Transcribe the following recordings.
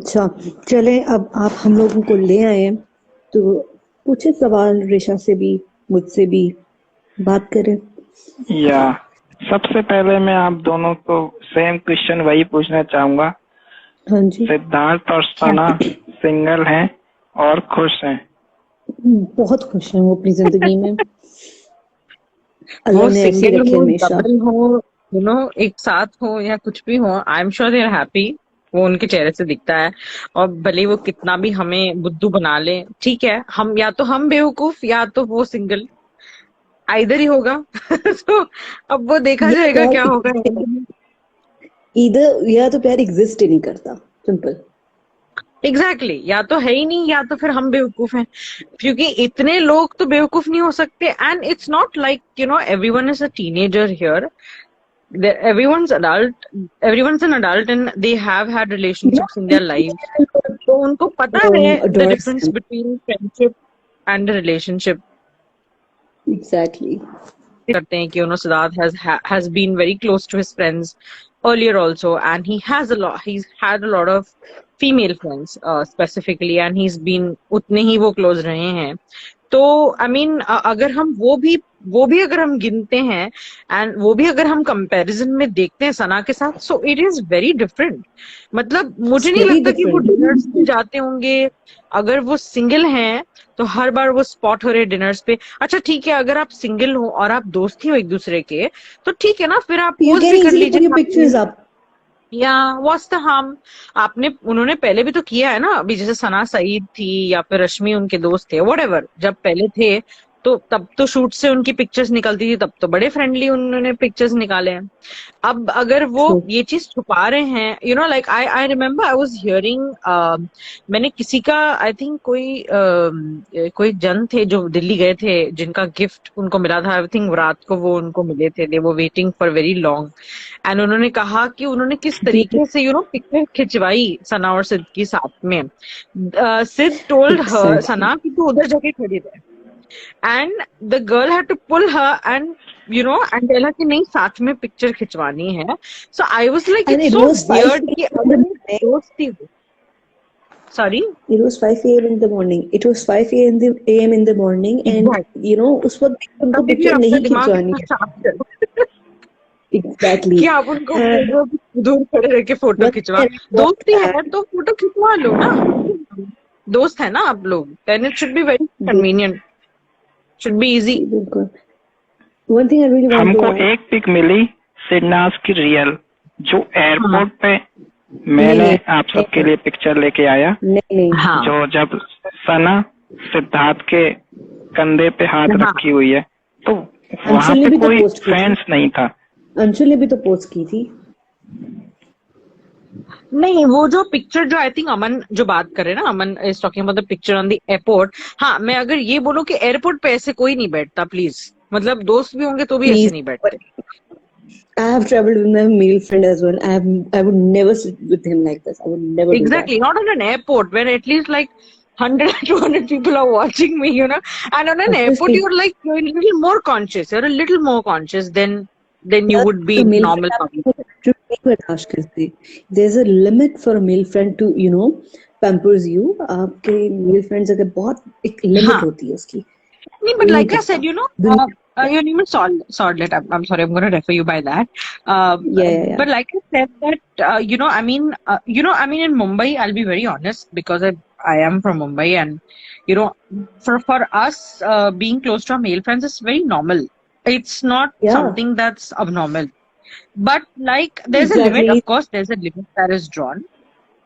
अच्छा, चले अब आप हम लोगों को ले आए हैं, तो पूछे सवाल ऋषा से भी, मुझसे भी, बात करें। या सबसे पहले मैं आप दोनों को सेम क्वेश्चन वही पूछना चाहूंगा। हाँ जी। सिद्धार्थ और सना सिंगल हैं और खुश हैं? बहुत खुश हैं वो अपनी जिंदगी में। वो अल्लाह ने ऐसे ही सिंगल रखे हो, हमेशा। डबल हो, एक साथ हो या कुछ भी हो, I am sure they are happy. वो उनके चेहरे से दिखता है। और भले ही वो कितना भी हमें बुद्धू बना ले, ठीक है, हम या तो हम बेवकूफ या तो वो सिंगल, आइदर ही होगा। तो अब वो देखा या जाएगा प्यार क्या होगा। इधर या तो प्यार एग्जिस्ट ही नहीं करता, सिंपल। एग्जैक्टली या तो है ही नहीं या तो फिर हम बेवकूफ हैं, क्योंकि इतने लोग तो बेवकूफ नहीं हो सकते। And it's not like everyone is a teenager here. Everyone's an adult and they have had relationships in their lives. तो उनको पता है the difference adolescent. between friendship and a relationship. Exactly. करते हैं कि Siddharth has been very close to his friends earlier also, and he's had a lot of female friends specifically, and he's been उतने ही वो close रहे हैं। तो I mean अगर हम वो भी अगर हम गिनते हैं एंड वो भी अगर हम कंपैरिजन में देखते हैं सना के साथ, so it is very different. मतलब मुझे नहीं Very लगता कि वो different. डिनर्स पे जाते होंगे। अगर वो सिंगल हैं तो हर बार वो स्पॉट हो रहे डिनर्स पे। अच्छा ठीक है, अगर आप सिंगल हो और आप दोस्त ही हो एक दूसरे के, तो ठीक है ना, फिर आप You पोस्ट can भी कर easily put लीजिए your pictures up. या व्हाट्स द हार्म। उन्होंने पहले भी तो किया है ना, अभी जैसे सना सईद थी या फिर रश्मि उनके दोस्त थे, व्हाटएवर, जब पहले थे तो तब तो शूट से उनकी पिक्चर्स निकलती थी, तब तो बड़े फ्रेंडली उन्होंने पिक्चर्स निकाले हैं। अब अगर वो True. ये चीज छुपा रहे हैं, like I remember I was hearing, मैंने किसी का, आई थिंक कोई जन थे जो दिल्ली गए थे, जिनका गिफ्ट उनको मिला था, आई थिंक रात को वो उनको मिले थे, दे वो waiting for very long. And उन्होंने कहा कि उन्होंने किस तरीके से पिक्चर खिंचवाई सना और सिद्ध की साथ में। सिद्ध टोल्ड हर Exactly. सना कि तू उधर जाके खड़ी रहे, and the girl had to pull her and and tell her कि नहीं, साथ में पिक्चर खिंचवानी है। So I was like And it's it so was 5 weird कि a.m. in अगर the ये morning. दोस्ती हो। Sorry, It was 5 a.m. in the morning. It was 5 a.m. in the morning, and exact, उस वक्त उनको तभी भी पिक्चर आपका नहीं दिमाग खिंचवानी इतना है। शार्प है Exactly. कि आप उनको बोल रहे हो कि दूर खड़े रह के फोटो One खिंचवा। thing I दोस्ती want है तो फोटो खिंचवा लो ना, दोस्त है ना आप लोग, then it should be very convenient, should be easy. बिल्कुल। One thing I really want to हमको add. एक पिक मिली सिडनास की रियल, जो एयरपोर्ट पे मैंने नहीं, आप सबके लिए पिक्चर लेके आया, नहीं, हाँ जो जब सना सिद्धार्थ के कंधे पे हाथ हाँ, रखी हुई है, तो वहां अंशुल ने पे भी तो कोई पोस्ट की थी। फैंस नहीं था। अंशुल ने भी तो पोस्ट की थी। नहीं, वो जो पिक्चर जो आई थिंक अमन जो बात कर रहे हैं ना, Aman is talking about the picture on the airport. हाँ, मैं अगर ये बोलूं कि एयरपोर्ट पे ऐसे कोई नहीं बैठता प्लीज, मतलब दोस्त भी होंगे तो भी ऐसे Please. नहीं बैठते। I have traveled with my male friend as well. I would never sit with him like this. I would never do that. Exactly, not on an airport where at least like 100 200 people are watching me, and on an airport Obviously, you're a little more conscious, you're a little more conscious than you would be a in male normal friend public. आपको जो नहीं बर्दाश्त करते. There's a limit for a male friend to pampers you. आपके male friends अगर बहुत एक limit हाँ, होती है उसकी. नहीं, but नहीं like I करता. said, दुनिया your name is Sordlet. I'm sorry, I'm going to refer you by that. Yeah. But like I said that, I mean, in Mumbai, I'll be very honest because I am from Mumbai, and for us, being close to our male friends is very normal. It's not Yeah. something that's abnormal. But like, there's a limit. Exactly. Of course, there's a limit that is drawn.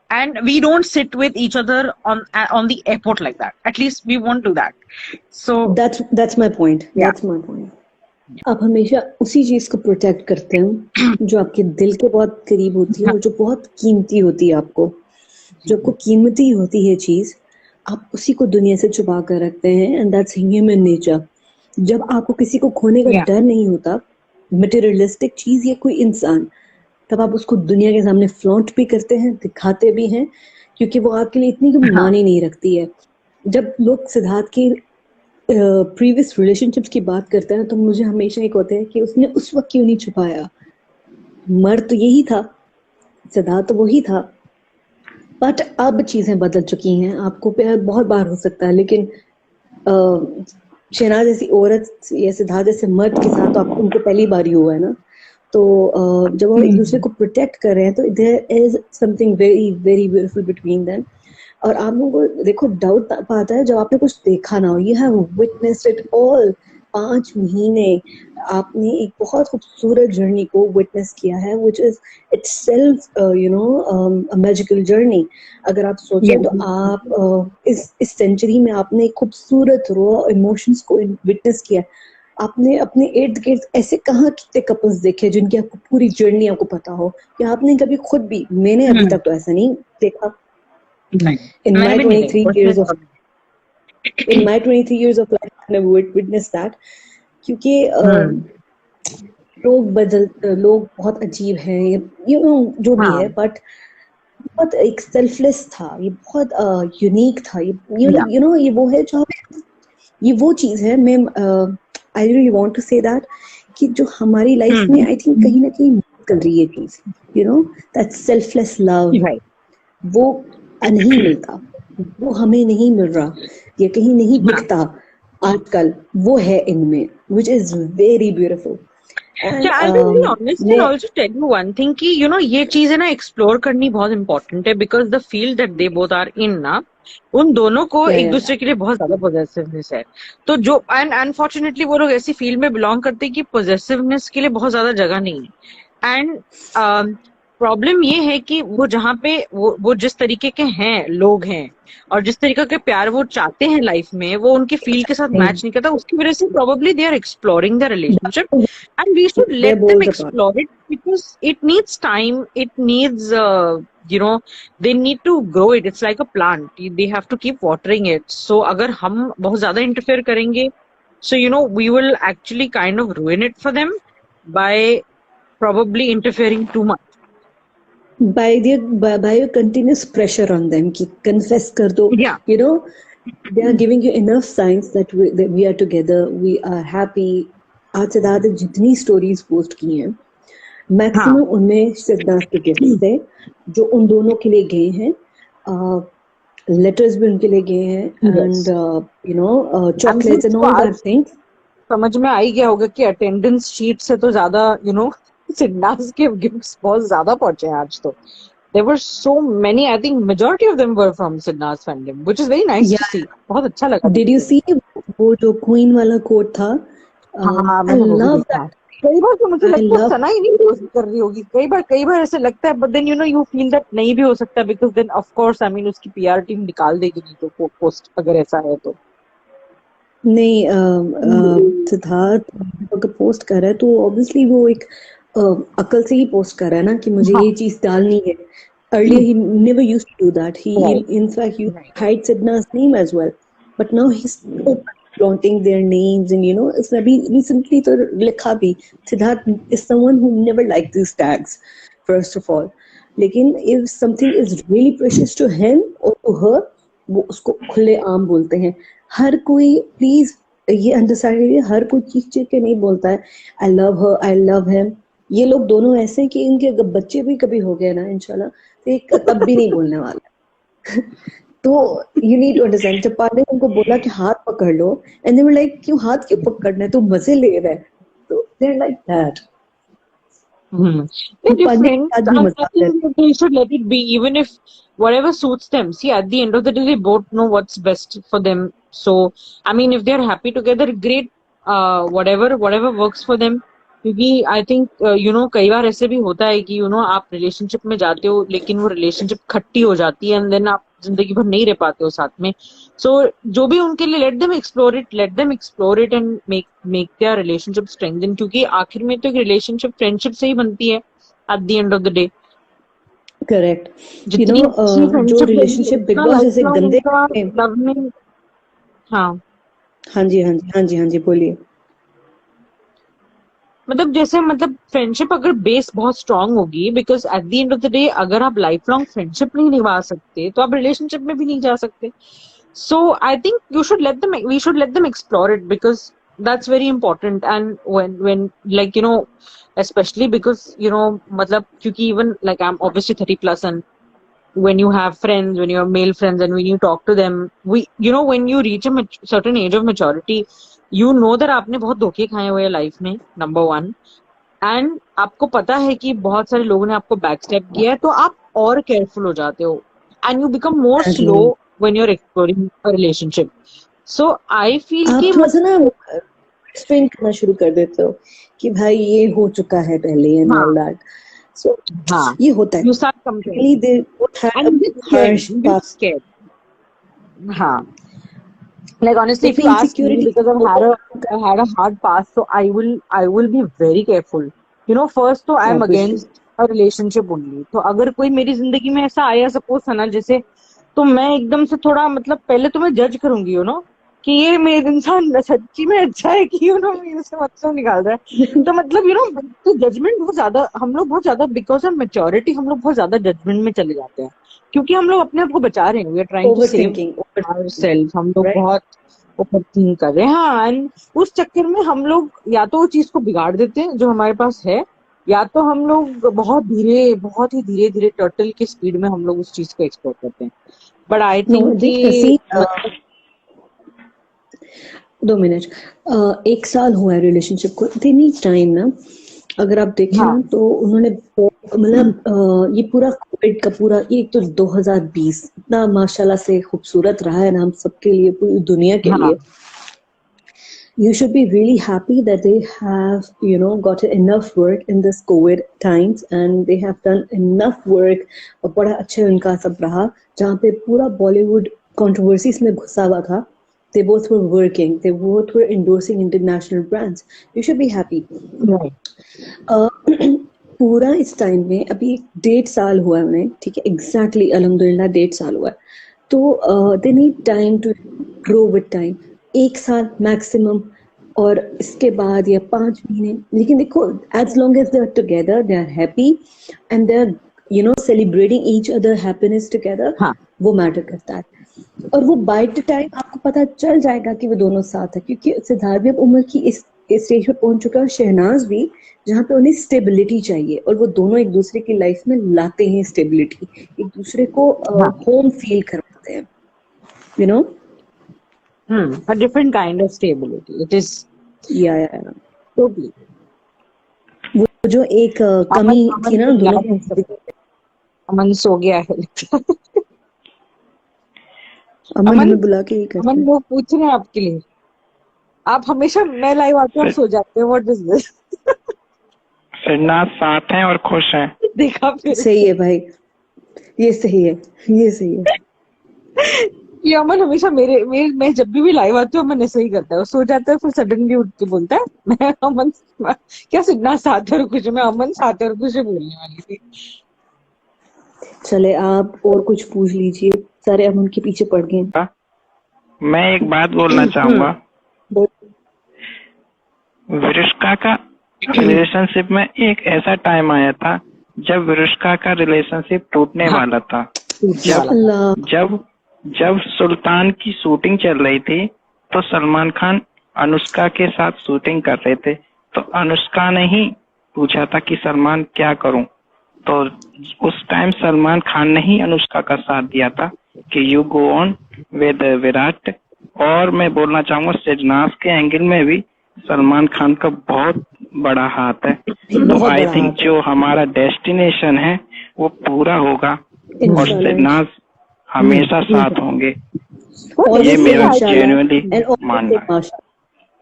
And we don't sit with each other on the airport like that. At least we won't do that. So That's my point. Yeah. That's my point. आप हमेशा उसी चीज को protect करते हैं जो आपके दिल के बहुत करीब होती है और जो बहुत कीमती होती है आपको, जो आपको कीमती होती है चीज, आप उसी को दुनिया से छुपा कर रखते हैं, एंड दैट्स ह्यूमन नेचर। जब आपको किसी को खोने का Yeah. डर नहीं होता, मटेरियलिस्टिक चीज या कोई इंसान, तब आप उसको दुनिया के सामने फ्लॉन्ट भी करते हैं, दिखाते भी हैं, क्योंकि वो आपके लिए इतनी कोई मानी नहीं रखती है। जब लोग सिद्धार्थ की प्रीवियस रिलेशनशिप्स की बात करते हैं तो मुझे हमेशा एक होता है कि उसने उस वक्त क्यों नहीं छुपाया। मर्द तो यही था, सिद्धार्थ तो वही था, बट अब चीजें बदल चुकी हैं, आपको प्यार बहुत बार हो सकता है, लेकिन शहनाज जैसी औरत या सिद्धार्थ जैसे मर्द के साथ तो आपको उनको पहली बार ही हुआ है ना, तो जब वो एक दूसरे को प्रोटेक्ट कर रहे हैं तो there is something very very beautiful between them. और आप लोगों को देखो डाउट आता है जब आपने कुछ देखा ना हो, you have witnessed it all. 5 महीने आपने एक बहुत खूबसूरत जर्नी को विटनेस किया है, which is itself you know a magical journey. अगर आप सोचें तो आप इस सेंचुरी में आपने एक खूबसूरत रॉ इमोशंस को विटनेस किया। आपने अपने इर्द गिर्द ऐसे कहाँ कितने कपल्स देखे जिनकी आपको पूरी जर्नी आपको पता हो, या आपने कभी खुद भी, मैंने अभी तक तो ऐसा नहीं देखा in my 23 years of in my 23 years of life I've never witnessed that, क्योंकि लोग बहुत अजीब हैं, you know, जो भी है, बट बहुत एक सेल्फलेस था, ये बहुत यूनिक था, you know, ये वो है जो ये वो चीज है। मैं I really want to say that कि जो हमारी लाइफ में आई थिंक कहीं ना कहीं कर रही है चीज, you know, that selfless love, वो नहीं मिलता, वो हमें नहीं मिल रहा, ये कहीं नहीं दिखता आजकल, वो है इनमें, which is very beautiful. And, Yeah, I'll be very honest and also tell you one thing कि you know ये चीज है ना एक्सप्लोर करनी बहुत important है, because the field that they both are in ना, उन दोनों को एक दूसरे के लिए बहुत ज्यादा पॉजेसिवनेस है। तो जो एंड अनफॉर्चुनेटली वो लोग ऐसी फील्ड में बिलोंग करते हैं कि पॉजेसिवनेस के लिए बहुत ज्यादा जगह नहीं है। एंड प्रॉब्लम ये है कि वो जहाँ पे वो जिस तरीके के हैं लोग हैं और जिस तरीके के प्यार वो चाहते हैं लाइफ में, वो उनके फील्ड के साथ मैच नहीं करता। उसकी वजह से probably they are exploring their relationship and we should let them explore it because it needs time, it needs you know, they need to grow it. It's like a plant, they have to keep watering it. So अगर हम बहुत ज्यादा interfere करेंगे, so you know we will actually kind of ruin it for them by probably interfering too much. By your continuous pressure on them कि confess कर दो, you know, they are giving you enough signs that we are together, we are happy. आज से ज़्यादा जितनी stories post की हैं, maximum उनमें सिद्धार्थ के gifts थे जो उन दोनों के लिए गए हैं, letters भी उनके लिए गए हैं, and you know chocolates and all that things. समझ में आ ही गया होगा कि attendance sheet से तो ज़्यादा you know सिद्धार्थ के गिफ्ट्स बहुत ज्यादा पहुंचे हैं आज तो। There were so many, I think majority of them were from Siddharth fandom, which is very nice to see. बहुत अच्छा लगा। Did you see वो जो Queen वाला कोट था? I love that. कई बार तो मुझे लगता है सना ही नहीं पोस्ट कर रही होगी, कई बार ऐसे लगता है, but then you know you feel that नहीं भी हो सकता, because then of course I mean उसकी PR टीम निकाल देगी नहीं तो पोस्ट अगर ऐसा है तो। नहीं, सिद्धार्थ अगर पोस्ट कर रहा है तो ऑब्वियसली वो एक अकल से ही पोस्ट कर रहा है ना कि मुझे ये चीज डालनी है। Earlier he never used to do that. He in fact you hide Sidna's name as well, but now he's flaunting their names, and you know इसने अभी recently तो लिखा भी Siddharth is someone who never liked these tags first of all, लेकिन if something is really precious to him or to her वो उसको खुले आम बोलते हैं। हर कोई प्लीज ये अंडरस्टैंड, हर कोई चीख के नहीं बोलता है I love her, I love him। ये लोग दोनों ऐसे हैं कि इनके बच्चे भी कभी हो गए ना इंशाल्लाह तो एक तब भी नहीं बोलने वाला। तो यू नीड टू अंडरस्टैंड, जब पापा ने उनको बोला कि हाथ पकड़ लो एंड दे वर लाइक क्यों हाथ क्यों पकड़ना है, तो मजे ले रहे हैं, तो they are like that. They should let it be, even if whatever suits them. See, at the end of the day, they both know what's best for them. So, I mean, if they're happy together, great. Whatever works for them. क्योंकि I think you know कई बार ऐसे भी होता है कि you know आप relationship में जाते हो लेकिन वो रिलेशनशिप खट्टी हो जाती है एंड देन आप जिंदगी भर नहीं रह पाते हो साथ में। सो जो भी उनके लिए late them explore it and make their relationship strengthen, क्योंकि आखिर में तो एक रिलेशनशिप फ्रेंडशिप से ही बनती है at the end of the day. Correct. You know जो रिलेशनशिप बिग बॉस जैसे गंदे हाँ जी बोलिए। मतलब जैसे मतलब फ्रेंडशिप अगर बेस बहुत स्ट्रांग होगी, because at the end of the day अगर आप लाइफ लॉन्ग फ्रेंडशिप नहीं निभा सकते तो आप रिलेशनशिप में भी नहीं जा सकते। So I think we should let them explore it, because that's very important. And when like you know specially because you know मतलब क्योंकि even like I am obviously 30+ and when you have friends, when you have male friends, and when you talk to them, when you reach a certain age of maturity, you know that आपने बहुत धोखे खाए हुए हैं life में, number 1, and आपको पता है कि बहुत सारे लोगों ने आपको बैक स्टेप किया है, तो आप और केयरफुल हो जाते हो, and you become more slow when you are exploring a relationship. So I feel आप कि थोड़ा सा ना एक्सप्लेन करना शुरू कर देते हो कि भाई ये हो चुका है पहले एंड ऑल दैट. सो ये होता है. You start comparing. They would have And you get harsh scared. You get past. scared. Like honestly, if you ask me, because I had a hard past, so I will be very careful. First तो I am against a relationship only. तो अगर कोई मेरी जिंदगी में ऐसा आया suppose है ना जैसे, तो मैं एकदम से थोड़ा मतलब पहले तो मैं जज करूंगी कि ये मेरे इंसान सच्ची में अच्छा है कि मेरे से मतलब निकाल रहा है. तो मतलब तो जजमेंट बहुत ज्यादा, हम लोग बहुत ज्यादा बिकॉज ऑफ मेच्योरिटी हम लोग बहुत ज्यादा जजमेंट में चले जाते हैं, क्योंकि हम लोग अपने आप को बचा रहे हैं. We are trying to save ourselves. हम लोग बहुत ओवरथिंक कर रहे हैं. हाँ, एंड उस चक्कर में हम लोग या तो वो चीज को बिगाड़ देते हैं जो हमारे पास है, या तो हम लोग बहुत ही धीरे धीरे टर्टल की स्पीड में हम लोग उस चीज को एक्सप्लोर करते हैं. बट आई थिंक कि 2 मिनट, 1 साल हुआ है रिलेशनशिप को. दे नीड टाइम ना. अगर आप देखें ना तो उन्होंने मतलब ये पूरा कोविड का पूरा, ये तो 2020 इतना माशाल्लाह से खूबसूरत रहा है ना हम सबके लिए, पूरी दुनिया के लिए. You should be really happy that they have, got enough work in this COVID times, and they have done enough work. और बड़ा अच्छा उनका सब रहा, जहाँ पे पूरा बॉलीवुड कंट्रोवर्सीज में घुसा हुआ था. They both were working. They both were endorsing international brands. You should be happy. पूरा इस टाइम में अभी 1.5 साल हुआ है उन्हें, ठीक है, एग्जैक्टली अल्हम्दुलिल्लाह 1.5 साल हुआ है. तो they need time to grow with time. 1 साल मैक्सिमम, और इसके बाद या 5 महीने. लेकिन देखो, as long as they are together, they are happy and they are celebrating each other happiness together. वो मैटर करता है. और वो बाय द टाइम आपको पता चल जाएगा कि वो दोनों साथ है, क्योंकि सिद्धार्थ भी अब उम्र की इस स्टेज पे पहुंच चुका है, और शहनाज भी, जहाँ पे उन्हें स्टेबिलिटी चाहिए, और वो दोनों एक दूसरे की लाइफ में लाते हैं स्टेबिलिटी, एक दूसरे को होम फील करवाते हैं, a different kind of stability. It is totally. वो जो एक कमी थी ना दोनों. अमन सो गया है. अमन बुला के ही करते. अमन वो पूछ रहे हैं आपके लिए. आप हमेशा मैं लाइव आते हो सो जाते हो. What is this? सिद्धार्थ साथ हैं और खुश हैं. देखा फिर. सही है भाई, ये सही है. ये अमन हमेशा मेरे मैं जब भी लाइव आती हूँ अमन ऐसे ही करता है. वो सो जाता है, फिर सडनली उठ के बोलता है मैं अमन क्या सिद्धार्थ साथ और खुश. मैं अमन साथ और खुश बोलने वाली थी. चले आप और कुछ पूछ लीजिए, सारे अमन के पीछे पड़ गए. मैं एक बात बोलना चाहूंगा. विरुष्का का रिलेशनशिप में एक ऐसा टाइम आया था जब विरुष्का का रिलेशनशिप टूटने वाला था. जब सुल्तान की शूटिंग चल रही थी तो सलमान खान अनुष्का के साथ शूटिंग कर रहे थे. तो अनुष्का ने ही पूछा था कि सलमान क्या करूं, तो उस टाइम सलमान खान ने ही अनुष्का का साथ दिया था कि you go on with Virat. और मैं बोलना चाहूंगा शहनाज के एंगल में भी सलमान खान का बहुत बड़ा हाथ है. तो आई थिंक जो हमारा डेस्टिनेशन है वो पूरा होगा और शहनाज हमेशा साथ होंगे. ये मेरा जेन्युइनली मानना है.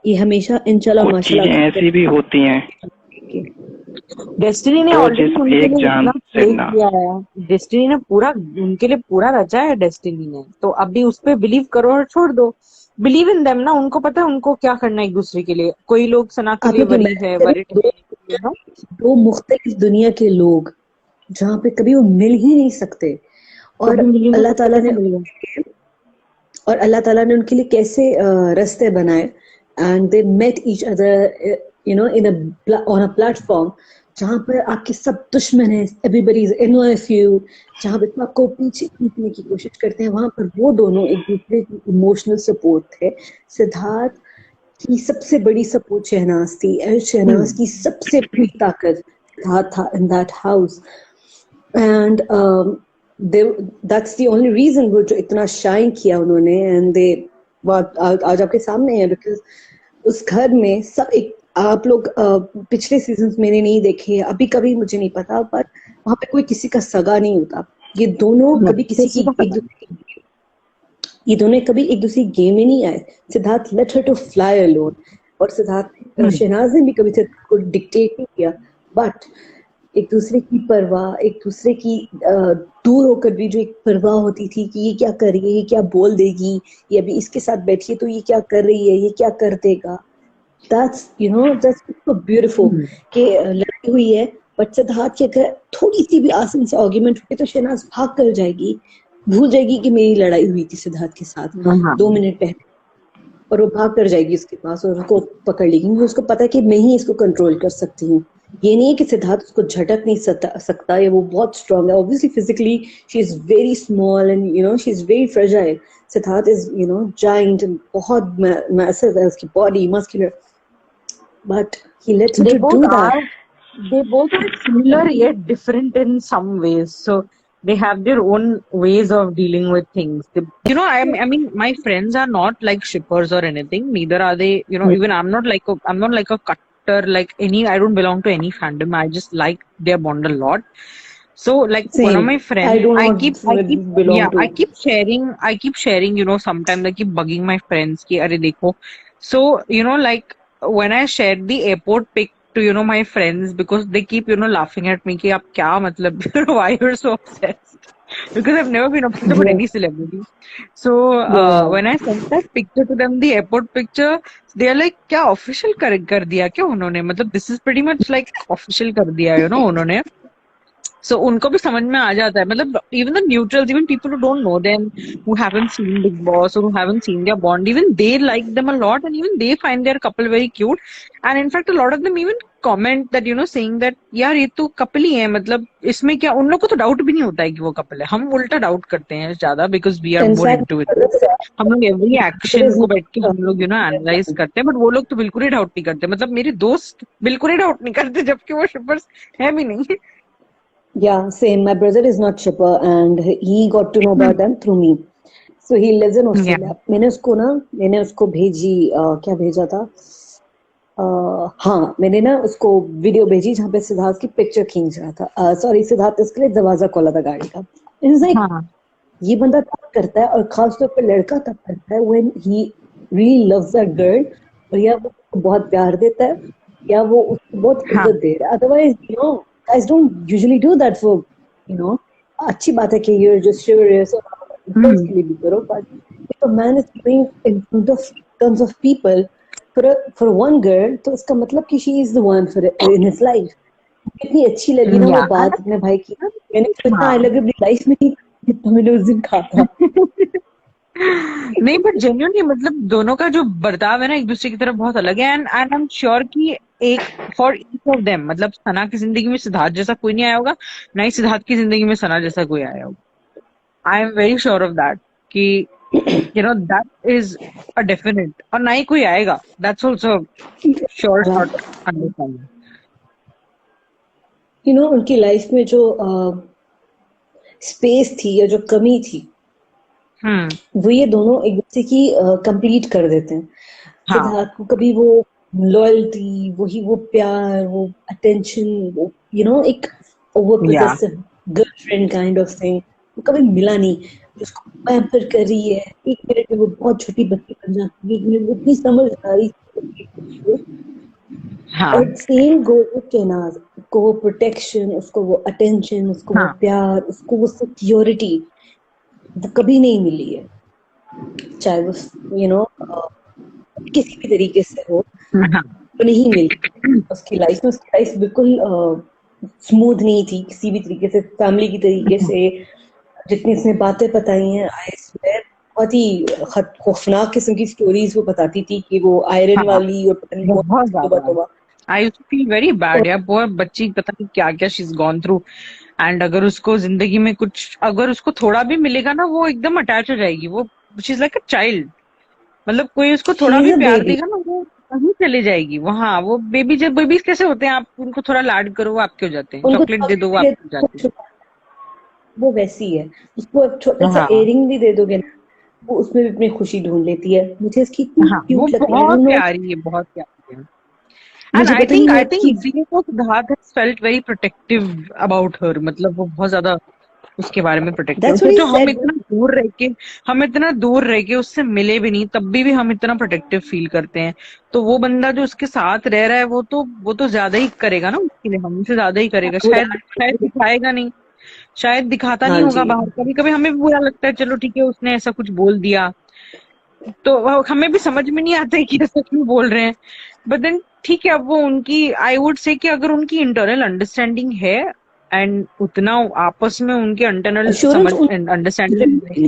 ये हमेशा इंशाल्लाह माशाल्लाह चीजें ऐसी भी होती हैं. डेस्टिनी ने डेस्टिनी ने पूरा उनके लिए पूरा रचा है. डेस्टिनी ने तो अभी उस पे बिलीव करो और छोड़ दो. बिलीव इन देम ना. उनको पता है उनको क्या करना है एक दूसरे के लिए. कोई लोग सना के लिए वरीड है, दो मुख्तलिफ दुनिया के लोग जहाँ पे कभी वो मिल ही नहीं सकते, और अल्लाह ताला ने उनके लिए कैसे रास्ते बनाए. And they met each other on a platform जहाँ पर आपके सब दुश्मन हैं, everybody is envy of you, जहाँ पे आपको पीछे खींचने की कोशिश करते हैं, वहां पर वो दोनों एक दूसरे की इमोशनल सपोर्ट थे. सिद्धार्थ की सबसे बड़ी सपोर्ट शहनाज थी, शहनाज की सबसे बड़ी ताकत सिद्धार्थ था in that house. And that's the only reason वो जो इतना शाइन किया उन्होंने, एंड दे आज आपके सामने है, बिकॉज उस घर में सब एक, आप लोग पिछले सीजन मैंने नहीं देखे, अभी कभी मुझे नहीं पता, बट वहां पे कोई किसी का सगा नहीं होता। ये दोनों कभी किसी की ये दोनों कभी एक दूसरी गेम में नहीं आए। Siddharth let her to fly alone, और सिद्धार्थ शहनाज ने भी कभी सिद्धार्थ को डिक्टेट नहीं किया, बट एक दूसरे की परवाह, एक दूसरे की दूर होकर भी जो एक परवाह होती थी कि ये क्या कर रही है, ये क्या बोल देगी, ये अभी इसके साथ बैठी है तो ये क्या कर रही है, ये क्या कर देगा। दैट्स so beautiful कि लड़ाई हुई है, बट सिद्धार्थ की अगर थोड़ी सी भी आसान से आर्ग्यूमेंट हुई तो शहनाज भाग कर जाएगी, भूल जाएगी कि मेरी लड़ाई हुई थी सिद्धार्थ के साथ 2 मिनट पहले, और वो भाग कर जाएगी उसके पास और उसको पकड़ लेगी, क्योंकि उसको पता है कि मैं ही इसको कंट्रोल कर सकती हूँ। ये नहीं है कि सिद्धार्थ उसको झटक नहीं सकता, या वो बहुत स्ट्रांग है। Obviously physically she is very small and she is very fragile. Siddharth is giant, बहुत मैसिव है उसकी body, muscular, but he lets her to do that. They both are similar yet different in some ways. So they have their own ways of dealing with things. I mean, my friends are not like shippers or anything. Neither are they. Even I'm not like a cutter. Like I don't belong to any fandom. I just like their bond a lot. So like Same. One of my friends, I keep sharing. Sometimes I keep bugging my friends ki arey dekho. So like when I shared the airport pic to my friends, because they keep laughing at me ki aap kya matlab why you're so obsessed, because I've never been obsessed about any celebrity. So when I sent that picture to them, the airport picture, they are like kya official kar diya kya unhone, matlab this is pretty much like official kar diya unhone. So उनको भी समझ में आ जाता है, मतलब even the neutrals, even people who don't know them, who haven't seen Big Boss or who haven't seen their bond, even they like them a lot, and even they find their couple very cute. And in fact a lot of them even comment that saying that यार ये तो couple ही है, मतलब इसमें क्या, उन लोग को तो डाउट भी नहीं होता है कि वो couple है। हम उल्टा डाउट करते हैं ज्यादा, because we are more into it. हम लोग every action को बैठ के हम लोग एनालाइज करते हैं, बट वो लोग तो बिल्कुल ही डाउट नहीं करते। मतलब मेरे दोस्त बिल्कुल ही डाउट नहीं करते, जबकि वो शिपर्स है भी नहीं। Yeah, same. My brother is not shipper, and he got to know about them through me. So he lives in Australia. मैंने उसको भेजी, क्या भेजा था, हाँ मैंने ना उसको वीडियो भेजी जहाँ पे सिद्धार्थ की पिक्चर खींच रहा था। सॉरी, सिद्धार्थ इसके लिए दरवाजा खोला था गाड़ी का। ये बंदा तब करता है, और खासतौर पर लड़का तब करता है when he really loves that girl, और या वो बहुत प्यार देता है या वो उसको बहुत इज्जत दे रहा है। Otherwise guys don't usually do that for अच्छी बात है कि you're just chivalrous और के लिए भी करो, but if a man is doing in front of tons of people for one girl, तो इसका मतलब कि she is the one for in his life. कितनी अच्छी लगी ना वो बात अपने भाई की, मैंने इतना आई लव यू अपनी लाइफ में नहीं मैंने उस दिन कहा था। नहीं, बट जेन्युइनली मतलब दोनों का जो बर्ताव है ना एक दूसरे की तरफ बहुत अलग है, एंड आई एम श्योर कि एक फॉर ईच ऑफ देम, मतलब सना की जिंदगी में सिद्धार्थ जैसा कोई नहीं आया होगा, ना ही सिद्धार्थ की जिंदगी में सना जैसा कोई आया होगा। I am very sure of that कि दैट इज अ डेफिनेट, और ना ही कोई आएगा। That's also sure not understanding. उनकी लाइफ में जो स्पेस थी या जो कमी थी, वो ये दोनों एक दूसरे की कंप्लीट कर देते हैं। सिद्धार्थ को कभी वो लॉयल्टी, वो प्यार, वो अटेंशन, वो एक over possessive girlfriend kind of thing वो कभी मिला नहीं। उसको पैम्पर कर रही है, 1 मिनट में वो बहुत छोटी बच्ची बन जाती है, 1 मिनट में इतनी समझदारी। और सेम गोज विद शहनाज, उसको वो प्रोटेक्शन, उसको वो अटेंशन, उसको वो प्यार, उसको वो सिक्योरिटी वो कभी नहीं मिली है, चाहे वो किसी भी तरीके से हो, तो नहीं मिली उसकी लाइफ में। उसकी लाइफ बिल्कुल स्मूथ नहीं थी किसी भी तरीके से, फैमिली की तरीके से। जितनी उसने बातें बताई हैं, आई स्वेयर बहुत ही खौफनाक किस्म की स्टोरीज वो बताती थी कि वो आयरन वाली, और पता नहीं बहुत ज्यादा। I feel very bad यार, बहुत बच्ची पता नहीं क्या क्या she's gone through, एंड अगर उसको जिंदगी में कुछ, अगर उसको थोड़ा भी मिलेगा ना, वो एकदम अटैच हो जाएगी। वो she's like a child, मतलब कोई उसको थोड़ा भी प्यार देगा ना, वो वहीं चली जाएगी वहाँ। वो बेबी, जब बेबीज कैसे होते हैं, आप उनको थोड़ा लाड करो वो आपके हो जाते हैं, चॉकलेट दे दो वो आपके हो जाते हैं। वो वैसी है, उसको एक छोटा सा हाँ एयरिंग भी दे दोगे ना, वो उसमें भी अपनी खुशी ढूंढ लेती है। मुझे इसकी इतनी हाँ, वो क्यूट लगती है, आई बहुत डोंट नो, प्यारी है, बहुत प्यारी है। एंड मुझे आई पता थिंक नहीं है आई थिंक कि इसीलिए वो Siddharth has felt very protective about her, मतलब वो बहुत ज्यादा उसके बारे में प्रोटेक्टिव। दैट्स व्हाट ही सोचो सेड। हम इतना दूर रह के उससे मिले भी नहीं, तब भी हम इतना प्रोटेक्टिव फील करते हैं। तो वो बंदा जो उसके साथ रह रहा है, वो तो ज्यादा ही करेगा ना उसके लिए, हमसे ज्यादा ही करेगा। शायद शायद दिखाएगा नहीं, शायद दिखाता हाँ नहीं होगा जी, बाहर। कभी कभी हमें भी बुरा लगता है, चलो ठीक है उसने ऐसा कुछ बोल दिया, तो हमें भी समझ में नहीं आता है कि ऐसा क्यों बोल रहे हैं। बट देन ठीक है, अब वो उनकी, आई वुड से कि अगर उनकी इंटरनल अंडरस्टैंडिंग है एंड उतना आपस में उनके इंटरनल अश्योरेंस समझ अंडरस्टैंडिंग है,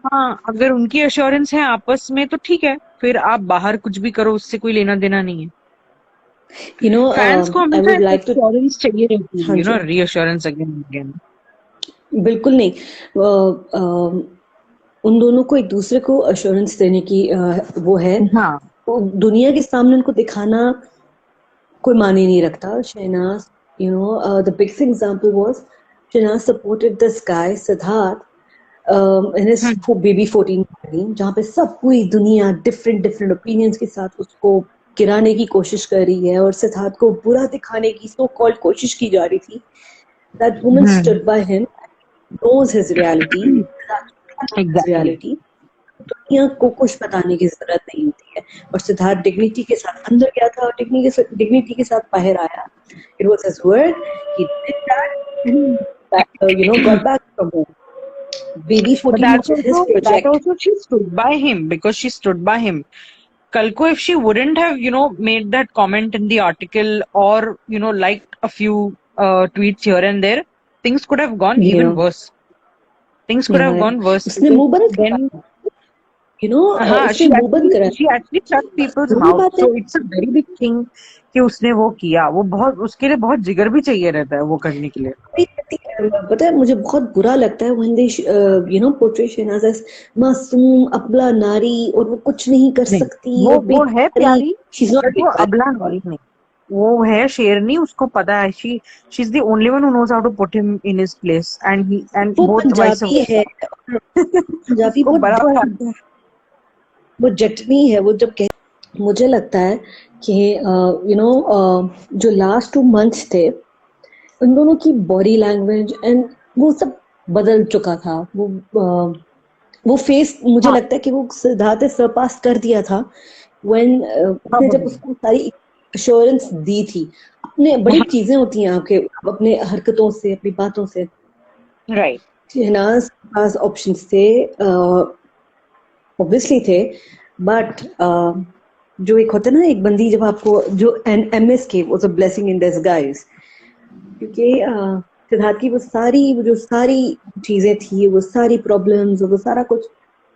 हाँ अगर उनकी अश्योरेंस है आपस में, तो ठीक है, फिर आप बाहर कुछ भी करो, उससे कोई लेना देना नहीं है। यू नो, फैंस को आई हमेशा वुड लाइक टू, अश्योरेंस चाहिए रहती हाँ है, जी, रीअश्योरेंस अगेन अगेन। बिल्कुल नहीं। उन दोनों को एक दूसरे को अश्योरेंस देने की वो है, हाँ तो दुनिया के सामने उनको दिखाना कोई माने नहीं रखता। Shehnaaz, you know, the biggest example was Shehnaaz supported this guy Siddharth in his hmm baby 14 जहाँ पे सब पूरी दुनिया डिफरेंट डिफरेंट ओपिनियंस के साथ उसको गिराने की कोशिश कर रही है और सिद्धार्थ को बुरा दिखाने की सो कॉल्ड कोशिश की जा रही थी। That woman hmm stood by him, knows his reality, his exactly. reality। दुनिया को कुछ बताने की जरूरत नहीं होती है। और सिद्धार्थ डिग्निटी के साथ अंदर गया था और डिग्निटी के साथ बाहर आया। It was his word. He did that and you know, got back from home. Baby But 14 was his that project. also she stood by him, because she stood by him. Kalko, if she wouldn't have, made that comment in the article, or, liked a few tweets here and there, things could have gone You even know, worse. Things could yeah, have yeah. gone worse, उसने because मुंह बंद करा, then, you know, हाँ, उसने मुंह बंद करा। she actually shut people's बुरी mouth. बात है। So it's a very big thing कि उसने वो किया। वो बहुत, उसके लिए बहुत जिगर भी चाहिए रहता है वो करने के लिए। पता है मुझे बहुत बुरा लगता है when they you know portray Shehnaaz as मासूम अबला नारी और वो कुछ नहीं कर नहीं, सकती वो और वो है बेचारी। प्यारी, she's not बट वो बेचारी। अबला नारी नहीं, वो है शेरनी। उसको पता है, she is the only one who knows how to put him in his place, and वो बोथ वाइस पंजाबी है, पंजाबी उसको बराबर आता है। वो जटनी है। वो जब मुझे लगता है कि यू नो जो लास्ट 2 months थे उन दोनों की बॉडी लैंग्वेज एंड वो सब बदल चुका था। वो फेस मुझे हाँ लगता है कि वो सिद्धार्थ ने सरपास कर दिया था व्हेन उसने जब probably। उसको सारी अश्योरेंस दी थी। अपने बड़ी चीजें होती हैं आपके अपने हरकतों से अपनी बातों से। राइट। शहनाज के पास ऑप्शंस थे, ऑब्वियसली थे, बट जो एक होता है ना एक बंदी जब आपको जो MSK was a blessing in disguise, क्योंकि सिद्धार्थ की वो जो सारी चीजें थी, वो सारी प्रॉब्लम्स, वो सारा कुछ,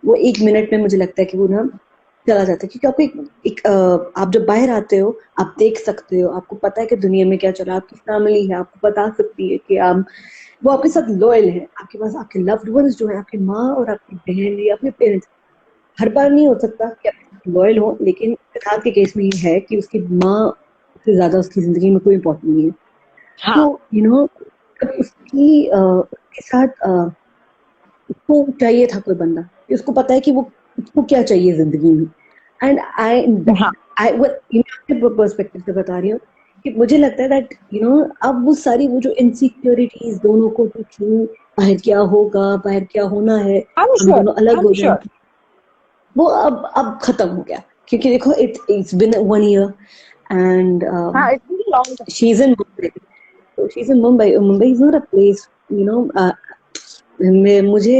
वो 1 मिनट में मुझे लगता है कि वो ना चला जाता है। क्योंकि आपको आप जब बाहर आते हो आप देख सकते हो, आपको पता है कि दुनिया में क्या चल रहा है, आपकी फैमिली है आपको बता सकती है कि आप, वो आपके साथ लॉयल है, आपके पास आपके लव्ड वंस जो है, आपकी माँ और आपकी बहन या अपने पेरेंट्स। हर बार नहीं हो सकता कि आप लॉयल हो, लेकिन सिद्धार्थ के केस में ये है कि उसकी माँ से ज्यादा उसकी जिंदगी में कोई इम्पोर्टेंट नहीं है। हाँ तो यू नो उसके साथ उसको चाहिए था कोई बंदा कि उसको पता है कि वो उसको क्या चाहिए जिंदगी में। एंड हाँ आई पर्सपेक्टिव से बता रही हूँ कि मुझे लगता है दैट अब वो सारी वो जो इनसिक्योरिटीज दोनों को जो थी, बाहर क्या होगा, बाहर क्या होना है, आई एम हम श्योर, दोनों अलग आई एम हो श्योर। जाएंगे, वो अब खत्म हो गया। क्योंकि देखो इट्स बिन 1 year एंड हाँ, it's very long. She is in Mumbai. So she's in Mumbai. Mumbai is not a place, you know. मैंने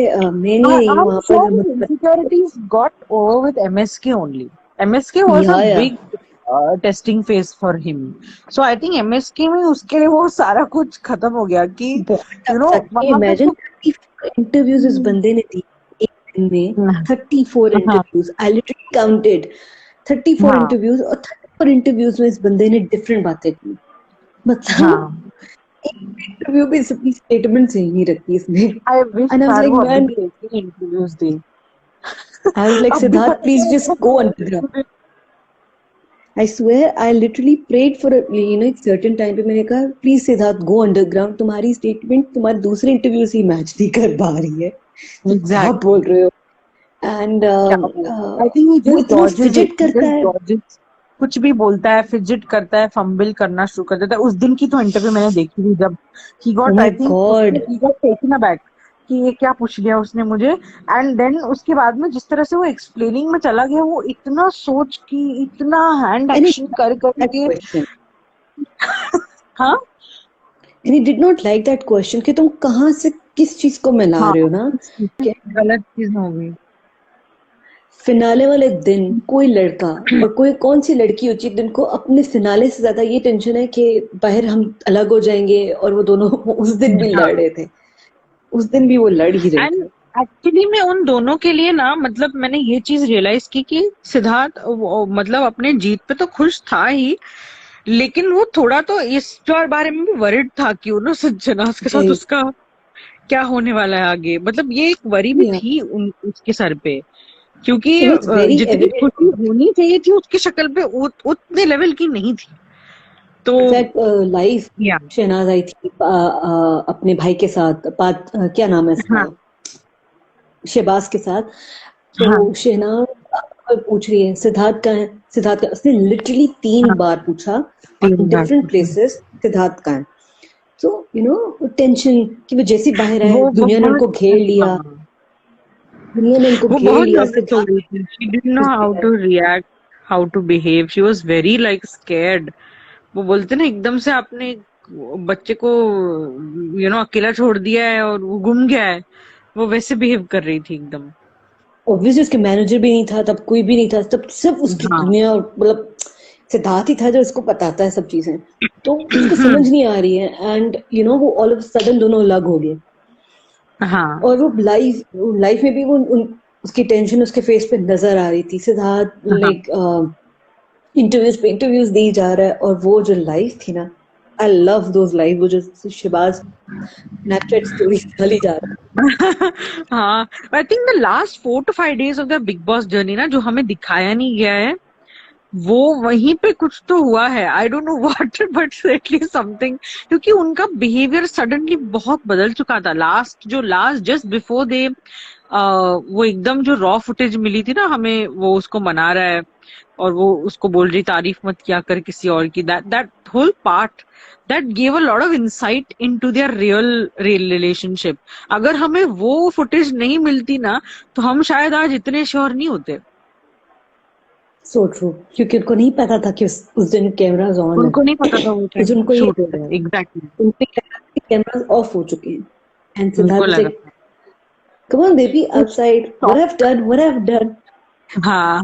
I'm वहां sure पर his insecurities got over with MSK only. MSK was a या big testing phase for him. So I think MSK में उसके लिए वो सारा कुछ खत्म हो गया कि बहुत वहां पे इमेजिन तो 34 इंटरव्यूज इस बंदे ने दी एक दिन में। 34 हाँ इंटरव्यूज, आई लिटरली काउंटेड 34 हाँ इंटरव्यूज, और 34 इंटरव्यूज में इस बंदे ने डिफरेंट बातें की। मतलब हाँ। एक इंटरव्यू भी अपनी स्टेटमेंट सही नहीं रखी इसने। I wish and I was यार लाइक वो अभी मैन, भी ऐसे interviews they. I was like अब भी सिद्धार्थ पता प्लीज है just go underground. I swear I literally prayed for एक certain time पे मैंने कहा प्लीज सिद्धार्थ गो अंडरग्राउंड, तुम्हारी स्टेटमेंट तुम्हारे दूसरे इंटरव्यू से मैच नहीं कर पा रही है, आप बोल रहे हो। एंड आई थिंक वो वो इतना फिजिट करता है, कुछ भी बोलता है, फिजिट करता है, फंबल करना शुरू कर देता है। उस दिन की तो इंटरव्यू मैंने देखी थी जब he got, I think he got taken aback कि ये क्या पूछ लिया उसने मुझे। एंड देन उसके बाद में जिस तरह से वो एक्सप्लेनिंग में चला गया, वो इतना सोच की, इतना हैंड एक्शन कर करके हाँ, and he did not like that question कि तुम कहाँ से किस चीज को मिला रहे हो ना, गलत चीज होगी। फिनाले वाले दिन कोई लड़का और कोई कौन सी लड़की होती है जिनको अपने फिनाले से ज्यादा ये टेंशन है कि बाहर हम अलग हो जाएंगे, और वो दोनों उस दिन भी लड़ रहे थे, उस दिन भी वो लड़ ही रहे थे। एक्चुअली में उन दोनों के लिए ना, मतलब मैंने ये चीज रियलाइज की कि सिद्धार्थ मतलब अपने जीत पे तो खुश था ही, लेकिन वो थोड़ा तो इस बारे में भी वरिड था कि शहनाज के साथ उसका क्या होने वाला है आगे। मतलब ये एक वरी भी थी उसके सर पे, क्योंकि जितनी खुशी होनी चाहिए थी उसकी शक्ल पे उतने लेवल की नहीं थी। तो लाइव शहनाज आई थी अपने भाई के साथ, क्या नाम है इसका, शहबाज के साथ। तो शहनाज पूछ रही है सिद्धार्थ का है, सिद्धार्थ का, उसने लिटरली 3 बार पूछा डिफरेंट प्लेसेस सिद्धार्थ का है। तो टेंशन कि वो जैसे बाहर आए दुनिया ने उनको घेर लिया, दुनिया ने उनको घेर लिया। She didn't know how to react, how to behave. She was very like scared. वो बोलते ना एकदम से आपने बच्चे को अकेला छोड़ दिया है और वो गुम गया है, वो वैसे बिहेव कर रही थी एकदम। ऑब्वियसली उसके मैनेजर भी नहीं था तब, कोई भी नहीं था तब, सिर्फ उसकी दुनिया, मतलब सिद्धार्थ ही था जो उसको बताता है सब चीजें, तो उसको समझ नहीं आ रही है। एंड वो ऑल ऑफ सडन दोनों अलग हो गए। हाँ, और वो लाइफ में भी वो उसकी टेंशन उसके फेस पे नजर आ रही थी। सिद्धार्थ लाइक इंटरव्यूज पे इंटरव्यूज दी जा रहा है, और वो जो लाइफ थी ना, आई लव दोज लाइफ, वो जो शहबाज स्नैपचैट स्टोरी डाली जा रहा है। हाँ, I think the last 4 to 5 days of the big boss journey ना, जो हमें दिखाया नहीं गया है, वो वहीं पे कुछ तो हुआ है। I don't know what, but at least something, क्योंकि उनका बिहेवियर सडनली बहुत बदल चुका था। लास्ट जस्ट बिफोर दे वो एकदम जो रॉ फुटेज मिली थी ना हमें, वो उसको मना रहा है और वो उसको बोल रही तारीफ मत किया कर किसी और की, that whole part that gave a lot of insight into their real relationship. अगर हमें वो फुटेज नहीं मिलती ना, तो हम शायद आज इतने श्योर नहीं होते। So true, क्योंकि उनको नहीं पता था कि उस दिन कैमरास ऑन है, उनको नहीं पता था वो उनको शूट हो रहा है। एग्जैक्टली, उनको कैमरास ऑफ हो चुके हैं। एंड सिद्धार्थ से come on baby outside, what I've done. हाँ,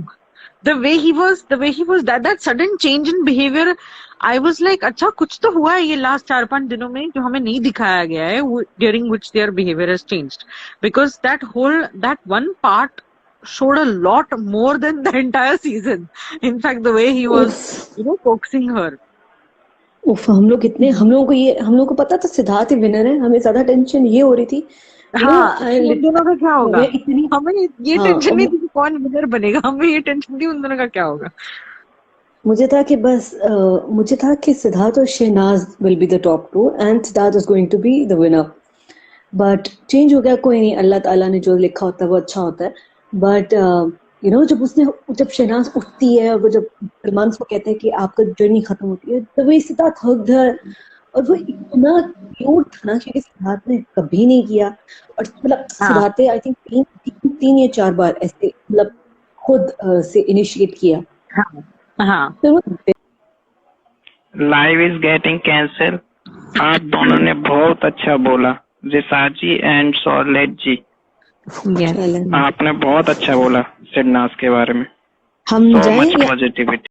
the way he was that sudden change in behavior, I was like अच्छा कुछ तो हुआ है ये लास्ट 4-5 दिनों में जो हमें नहीं दिखाया गया है, during which their behavior has changed, because that one part showed a lot more than the entire season. In fact, the way he was coaxing her. हम लोगों को पता था सिद्धार्थ ही विनर है, हमें ज्यादा टेंशन ये हो रही थी उन दोनों का क्या होगा, हमें ये टेंशन नहीं थी कि कौन विनर बनेगा, हमें ये टेंशन थी उन दोनों का क्या होगा। मुझे था कि सिद्धार्थ और Shehnaaz will be the top 2 and Siddharth is going to be the winner, but change हो गया। कोई नहीं, अल्लाह ताला ने जो लिखा होता है वो अच्छा होता है। बट जब शहनाज उठती है और वो जब सलमान को कहते हैं कि आपका जर्नी खत्म होती है, तो वही सिद्धार्थ हक घर, और वो इतना क्यूट था ना, क्योंकि सिद्धार्थ ने कभी नहीं किया। और मतलब सिद्धार्थ आई थिंक 3 या 4 बार ऐसे मतलब खुद से इनिशिएट किया। Live is getting cancel. आप दोनों ने बहुत अच्छा बोला, रिसार्ट जी एंड शॉर्लेट जी। आपने बहुत अच्छा बोला शहनाज के बारे में। हम so much positivity.